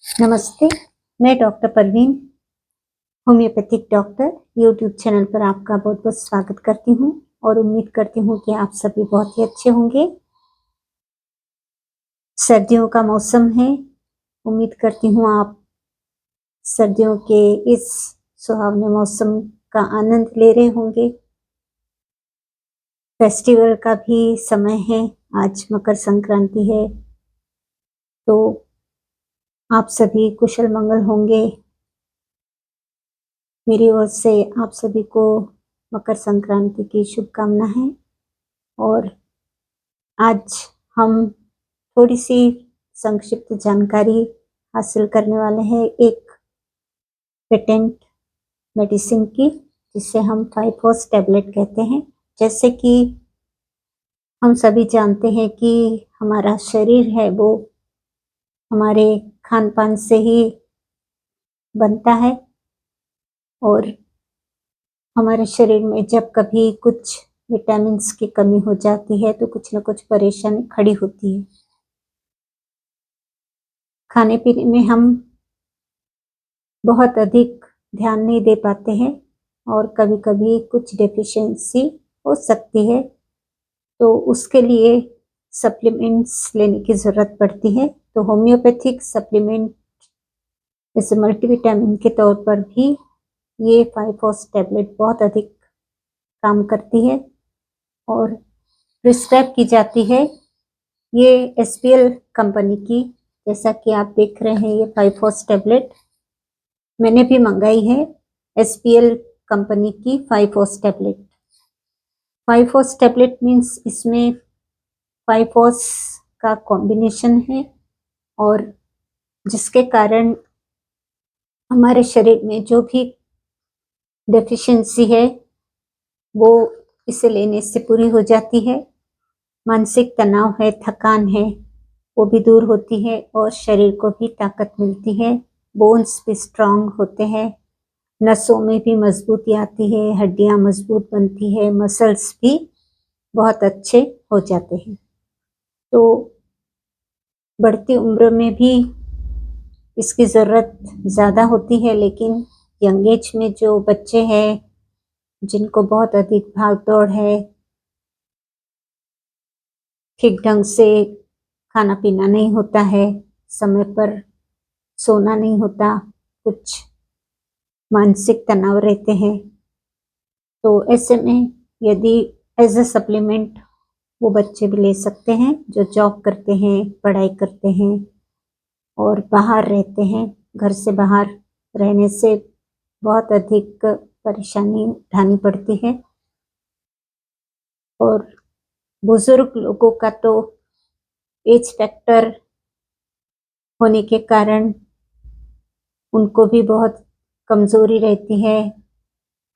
नमस्ते, मैं doctor Parveen, homeopathic doctor YouTube channel पर आपका बहुत-बहुत स्वागत करती हूँ और उम्मीद करती हूँ कि आप सभी बहुत ही अच्छे होंगे। सर्दियों का मौसम है, उम्मीद करती हूँ आप सर्दियों के इस सुहावने मौसम का आनंद ले रहे होंगे। फेस्टिवल का भी समय है, आज मकर संक्रांति है, तो आप सभी कुशल मंगल होंगे। मेरी ओर से आप सभी को मकर संक्रांति की शुभकामना है और आज हम थोड़ी सी संक्षिप्त जानकारी हासिल करने वाले हैं एक पेटेंट मेडिसिन की, जिसे हम 5-HOS टैबलेट कहते हैं। जैसे कि हम सभी जानते हैं कि हमारा शरीर है वो हमारे खान पान से ही बनता है और हमारे शरीर में जब कभी कुछ विटामिन्स की कमी हो जाती है तो कुछ न कुछ परेशानी खड़ी होती है। खाने पीने में हम बहुत अधिक ध्यान नहीं दे पाते हैं और कभी-कभी कुछ डेफिशिएंसी हो सकती है, तो उसके लिए सप्लीमेंट्स लेने की ज़रूरत पड़ती है। तो होम्योपैथिक सप्लीमेंट जैसे मल्टीविटामिन के तौर पर भी ये 5-HOS टैबलेट बहुत अधिक काम करती है और प्रिस्क्राइब की जाती है। ये एसपीएल कंपनी की, जैसा कि आप देख रहे हैं, ये 5-HOS टैबलेट मैंने भी मंगाई है, एसपीएल कंपनी की 5-HOS tablet. 5-HOS tablet means इसमें 5-HOS का कॉम्बिनेशन है और जिसके कारण हमारे शरीर में जो भी डेफिशिएंसी है वो इसे लेने से पूरी हो जाती है। मानसिक तनाव है, थकान है, वो भी दूर होती है और शरीर को भी ताकत मिलती है। बोन्स भी स्ट्रांग होते हैं, नसों में भी मजबूती आती है, हड्डियां मजबूत बनती है, मसल्स भी बहुत अच्छे हो जाते हैं। तो बढ़ती उम्र में भी इसकी ज़रूरत ज़्यादा होती है, लेकिन यंग एज में जो बच्चे हैं जिनको बहुत अधिक भाग दौड़ है, ठीक ढंग से खाना पीना नहीं होता है, समय पर सोना नहीं होता, कुछ मानसिक तनाव रहते हैं, तो ऐसे में यदि एज अ सप्लीमेंट वो बच्चे भी ले सकते हैं जो जॉब करते हैं, पढ़ाई करते हैं और बाहर रहते हैं। घर से बाहर रहने से बहुत अधिक परेशानी उठानी पड़ती है और बुजुर्ग लोगों का तो एज फैक्टर होने के कारण उनको भी बहुत कमजोरी रहती है,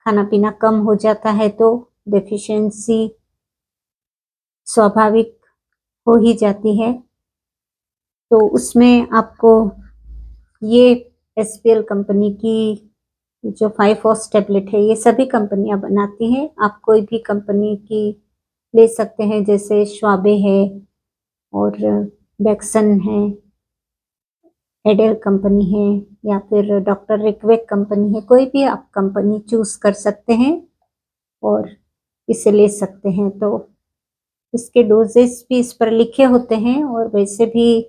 खाना पीना कम हो जाता है तो डेफिशिएंसी स्वाभाविक हो ही जाती है। तो उसमें आपको ये एसपीएल कंपनी की जो 5-HOS टैबलेट है, ये सभी कंपनियां बनाती हैं, आप कोई भी कंपनी की ले सकते हैं, जैसे श्वाबे है और बैक्सन है, एडेल कंपनी है या फिर डॉक्टर रिक्वेक कंपनी है। कोई भी आप कंपनी चूज कर सकते हैं और इसे ले सकते हैं। तो इसके डोजेस भी इस पर लिखे होते हैं और वैसे भी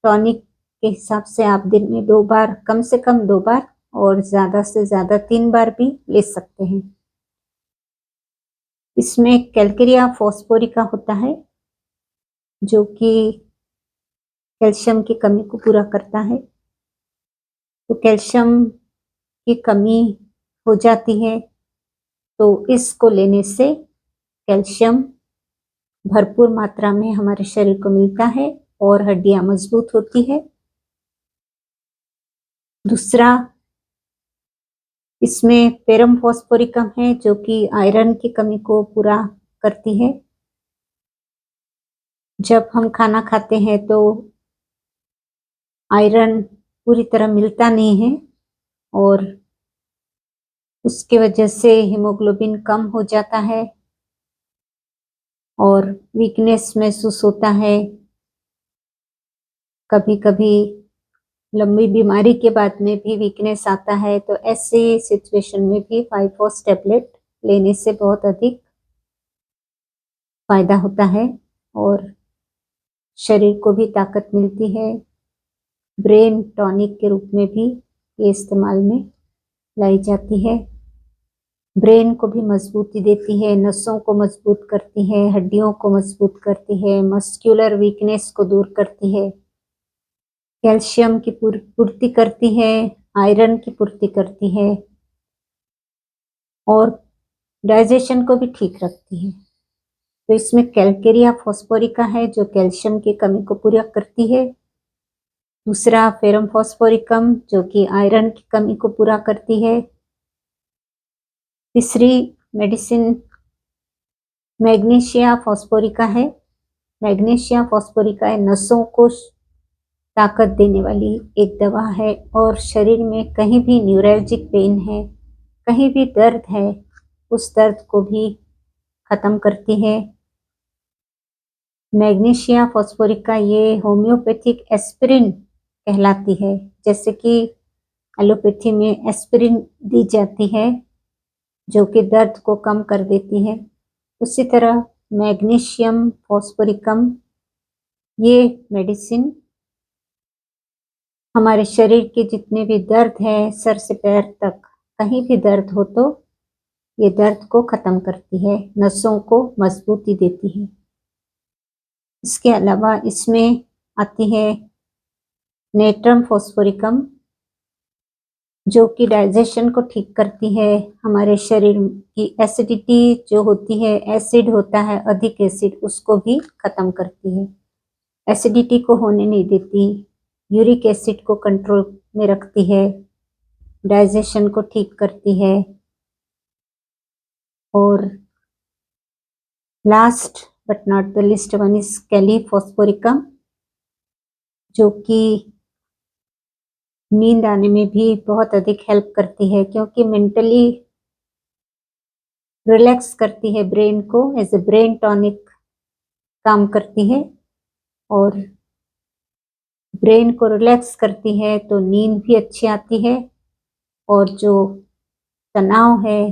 टॉनिक के हिसाब से आप दिन में 2 बार, कम से कम 2 बार और ज़्यादा से ज़्यादा 3 बार भी ले सकते हैं। इसमें कैल्केरिया फॉस्फोरिका होता है जो कि कैल्शियम की कमी को पूरा करता है। तो कैल्शियम की कमी हो जाती है तो इसको लेने से कैल्शियम भरपूर मात्रा में हमारे शरीर को मिलता है और हड्डियां मजबूत होती है। दूसरा, इसमें पेरम फॉस्फोरिकम है जो कि आयरन की कमी को पूरा करती है। जब हम खाना खाते हैं तो आयरन पूरी तरह मिलता नहीं है और उसकी वजह से हीमोग्लोबिन कम हो जाता है और वीकनेस महसूस होता है, कभी-कभी लंबी बीमारी के बाद में भी वीकनेस आता है, तो ऐसे सिचुएशन में भी 5-फोर्स टैबलेट लेने से बहुत अधिक फायदा होता है और शरीर को भी ताकत मिलती है। ब्रेन टॉनिक के रूप में भी ये इस्तेमाल में लाई जाती है। ब्रेन को भी मजबूती देती है, नसों को मजबूत करती है, हड्डियों को मजबूत करती है, मस्कुलर वीकनेस को दूर करती है, कैल्शियम की पूर्ति करती है, आयरन की पूर्ति करती है और डाइजेशन को भी ठीक रखती है। तो इसमें कैलकेरिया फॉस्फोरिका है जो कैल्शियम की कमी को पूरा करती है। दूसरा फेरम फॉस्फोरिकम जो कि आयरन की कमी को पूरा करती है। तीसरी मेडिसिन मैग्नीशिया फॉस्फोरिका है। मैग्नीशिया फॉस्फोरिका नसों को ताकत देने वाली एक दवा है और शरीर में कहीं भी न्यूरैल्जिक पेन है, कहीं भी दर्द है, उस दर्द को भी खत्म करती है। मैग्नीशिया फॉस्फोरिका ये होम्योपैथिक एस्पिरिन कहलाती है, जैसे कि एलोपैथी में एस्पिरिन दी जाती है जो कि दर्द को कम कर देती है। उसी तरह मैग्नीशियम फॉस्फोरिकम ये मेडिसिन हमारे शरीर के जितने भी दर्द है, सर से पैर तक कहीं भी दर्द हो तो ये दर्द को खत्म करती है, नसों को मजबूती देती है। इसके अलावा इसमें आती है नेट्रम फॉस्फोरिकम जो कि डाइजेशन को ठीक करती है, हमारे शरीर की एसिडिटी जो होती है, एसिड होता है, अधिक एसिड, उसको भी खत्म करती है, एसिडिटी को होने नहीं देती, यूरिक एसिड को कंट्रोल में रखती है, डाइजेशन को ठीक करती है। और last but not the least one is kali phosphoricum जो कि नींद आने में भी बहुत अधिक हेल्प करती है क्योंकि मेंटली रिलैक्स करती है ब्रेन को, एज ए ब्रेन टॉनिक काम करती है और ब्रेन को रिलैक्स करती है तो नींद भी अच्छी आती है और जो तनाव है,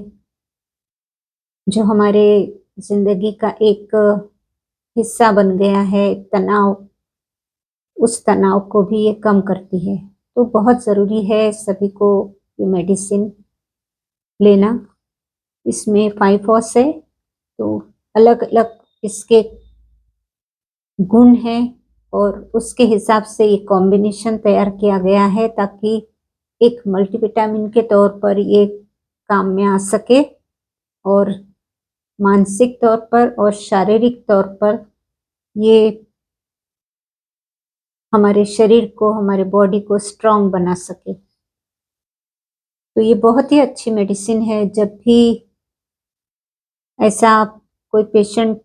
जो हमारे जिंदगी का एक हिस्सा बन गया है तनाव, उस तनाव को भी ये कम करती है। तो बहुत ज़रूरी है सभी को ये मेडिसिन लेना। इसमें 5-फोर्स है तो अलग अलग इसके गुण हैं और उसके हिसाब से ये कॉम्बिनेशन तैयार किया गया है ताकि एक मल्टीविटामिन के तौर पर ये काम में आ सके और मानसिक तौर पर और शारीरिक तौर पर ये हमारे शरीर को, हमारे बॉडी को स्ट्रांग बना सके। तो ये बहुत ही अच्छी मेडिसिन है। जब भी ऐसा कोई पेशेंट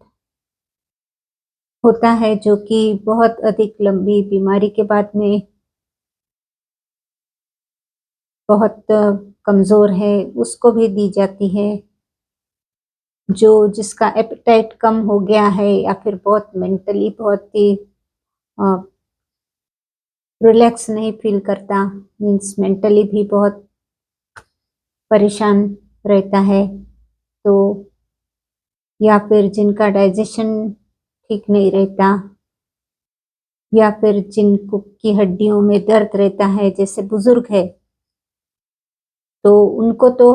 होता है जो कि बहुत अधिक लंबी बीमारी के बाद में बहुत कमज़ोर है, उसको भी दी जाती है। जो जिसका एपेटाइट कम हो गया है या फिर बहुत मेंटली बहुत ही रिलैक्स नहीं फील करता, मीन्स मेंटली भी बहुत परेशान रहता है, तो या फिर जिनका डाइजेशन ठीक नहीं रहता या फिर जिनको की हड्डियों में दर्द रहता है, जैसे बुजुर्ग है, तो उनको तो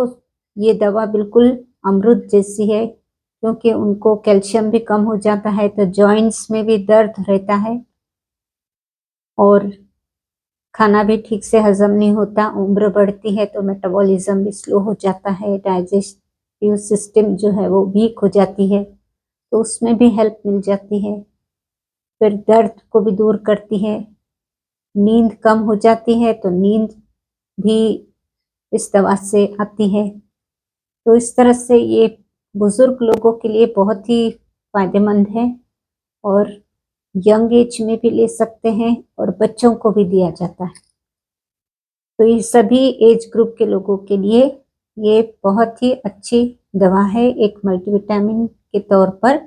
ये दवा बिल्कुल अमृत जैसी है क्योंकि उनको कैल्शियम भी कम हो जाता है तो जॉइंट्स में भी दर्द रहता है और खाना भी ठीक से हजम नहीं होता। उम्र बढ़ती है तो मेटाबॉलिज्म भी स्लो हो जाता है, डाइजेस्टिव सिस्टम जो है वो वीक हो जाती है, तो उसमें भी हेल्प मिल जाती है। फिर दर्द को भी दूर करती है, नींद कम हो जाती है तो नींद भी इस दवा से आती है। तो इस तरह से ये बुजुर्ग लोगों के लिए बहुत ही फायदेमंद है और यंग एज में भी ले सकते हैं और बच्चों को भी दिया जाता है। तो ये सभी एज ग्रुप के लोगों के लिए ये बहुत ही अच्छी दवा है, एक मल्टीविटामिन के तौर पर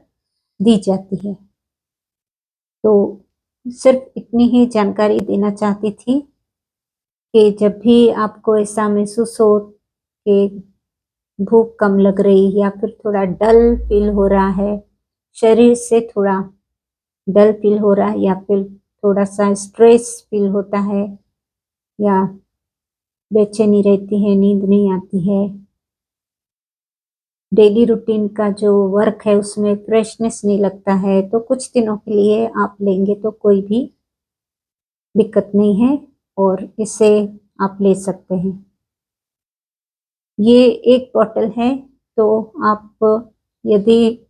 दी जाती है। तो सिर्फ इतनी ही जानकारी देना चाहती थी कि जब भी आपको ऐसा महसूस हो कि भूख कम लग रही या फिर थोड़ा डल फील हो रहा है, शरीर से थोड़ा डल फील हो रहा है या फिर थोड़ा सा स्ट्रेस फील होता है या बेचैनी रहती है, नींद नहीं आती है, डेली रूटीन का जो वर्क है उसमें फ्रेशनेस नहीं लगता है, तो कुछ दिनों के लिए आप लेंगे तो कोई भी दिक्कत नहीं है और इसे आप ले सकते हैं। ये एक बॉटल है, तो आप यदि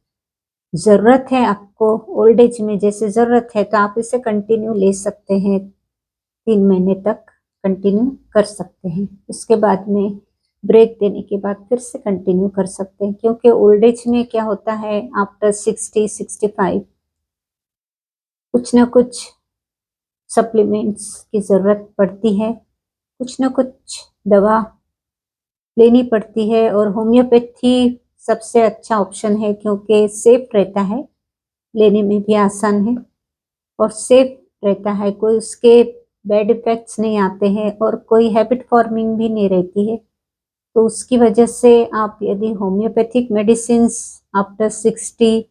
ज़रूरत है आपको ओल्ड एज में जैसे ज़रूरत है तो आप इसे कंटिन्यू ले सकते हैं, 3 महीने तक कंटिन्यू कर सकते हैं। उसके बाद में ब्रेक देने के बाद फिर से कंटिन्यू कर सकते हैं, क्योंकि ओल्ड एज में क्या होता है आफ्टर 60-65 कुछ ना कुछ सप्लीमेंट्स की ज़रूरत पड़ती है, कुछ ना कुछ दवा लेनी पड़ती है और होम्योपैथी सबसे अच्छा ऑप्शन है क्योंकि सेफ रहता है, लेने में भी आसान है और सेफ रहता है, कोई उसके बैड इफ़ेक्ट्स नहीं आते हैं और कोई हैबिट फॉर्मिंग भी नहीं रहती है। तो उसकी वजह से आप यदि होम्योपैथिक मेडिसिन्स आफ्टर 60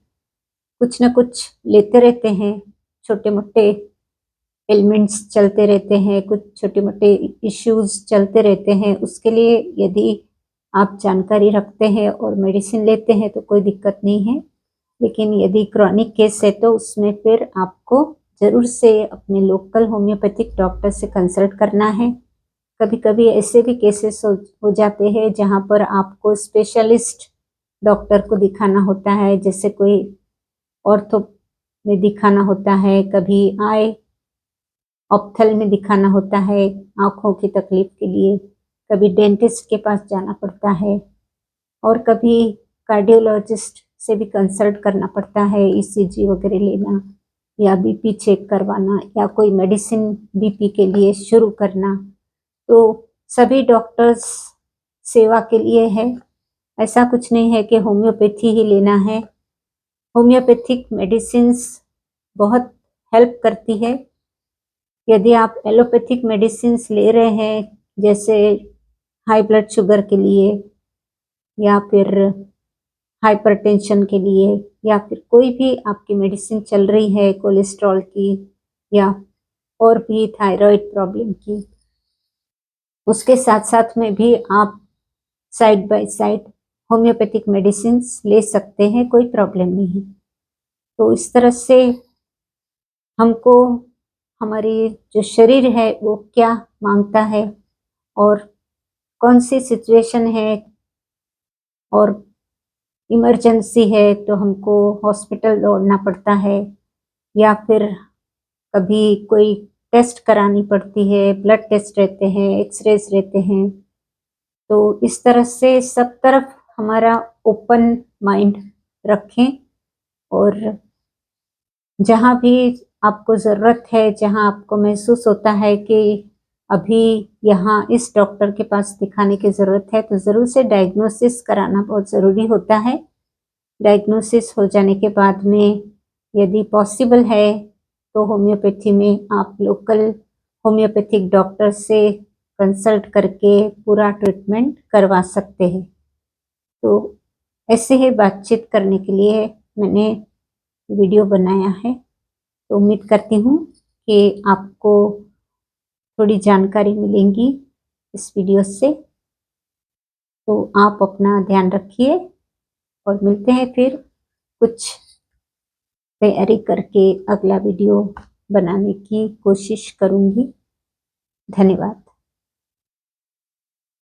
कुछ ना कुछ लेते रहते हैं, छोटे-मोटे एलिमेंट्स चलते रहते हैं, कुछ छोटे-मोटे इश्यूज़ चलते रहते हैं, उसके लिए यदि आप जानकारी रखते हैं और मेडिसिन लेते हैं तो कोई दिक्कत नहीं है। लेकिन यदि क्रॉनिक केस है तो उसमें फिर आपको ज़रूर से अपने लोकल होम्योपैथिक डॉक्टर से कंसल्ट करना है। कभी-कभी ऐसे भी केसेस हो जाते हैं जहाँ पर आपको स्पेशलिस्ट डॉक्टर को दिखाना होता है, जैसे कोई ऑर्थो में दिखाना होता है, कभी आई ऑप्थल में दिखाना होता है आँखों की तकलीफ के लिए, कभी डेंटिस्ट के पास जाना पड़ता है और कभी कार्डियोलॉजिस्ट से भी कंसल्ट करना पड़ता है, ईसीजी वगैरह लेना या बीपी चेक करवाना या कोई मेडिसिन बीपी के लिए शुरू करना। तो सभी डॉक्टर्स सेवा के लिए है, ऐसा कुछ नहीं है कि होम्योपैथी ही लेना है। होम्योपैथिक मेडिसिन्स बहुत हेल्प करती है। यदि आप एलोपैथिक मेडिसिन्स ले रहे हैं, जैसे हाई ब्लड शुगर के लिए या फिर हाइपरटेंशन के लिए या फिर कोई भी आपकी मेडिसिन चल रही है कोलेस्ट्रॉल की या और भी थायराइड प्रॉब्लम की, उसके साथ-साथ में भी आप side by side homeopathic medicines ले सकते हैं, कोई प्रॉब्लम नहीं है। तो इस तरह से हमको हमारी जो शरीर है वो क्या माँगता है और कौन-सी सिचुएशन है और इमरजेंसी है तो हमको हॉस्पिटल दौड़ना पड़ता है या फिर कभी कोई टेस्ट करानी पड़ती है, ब्लड टेस्ट रहते हैं, एक्स-रेज़ रहते हैं। तो इस तरह से सब तरफ हमारा ओपन माइंड रखें और जहाँ भी आपको ज़रूरत है, जहाँ आपको महसूस होता है कि अभी यहाँ इस डॉक्टर के पास दिखाने की ज़रूरत है, तो ज़रूर से डायग्नोसिस कराना बहुत ज़रूरी होता है। डायग्नोसिस हो जाने के बाद में यदि पॉसिबल है, तो होम्योपैथी में आप लोकल होम्योपैथिक डॉक्टर से कंसल्ट करके पूरा ट्रीटमेंट करवा सकते हैं। तो ऐसे ही बातचीत करने के लिए मैंने वीडियो बनाया है। तो उम्मीद करती हूँ कि आपको थोड़ी जानकारी मिलेंगी इस वीडियो से। तो आप अपना ध्यान रखिए और मिलते हैं फिर कुछ तैयारी करके अगला वीडियो बनाने की कोशिश करूँगी। धन्यवाद।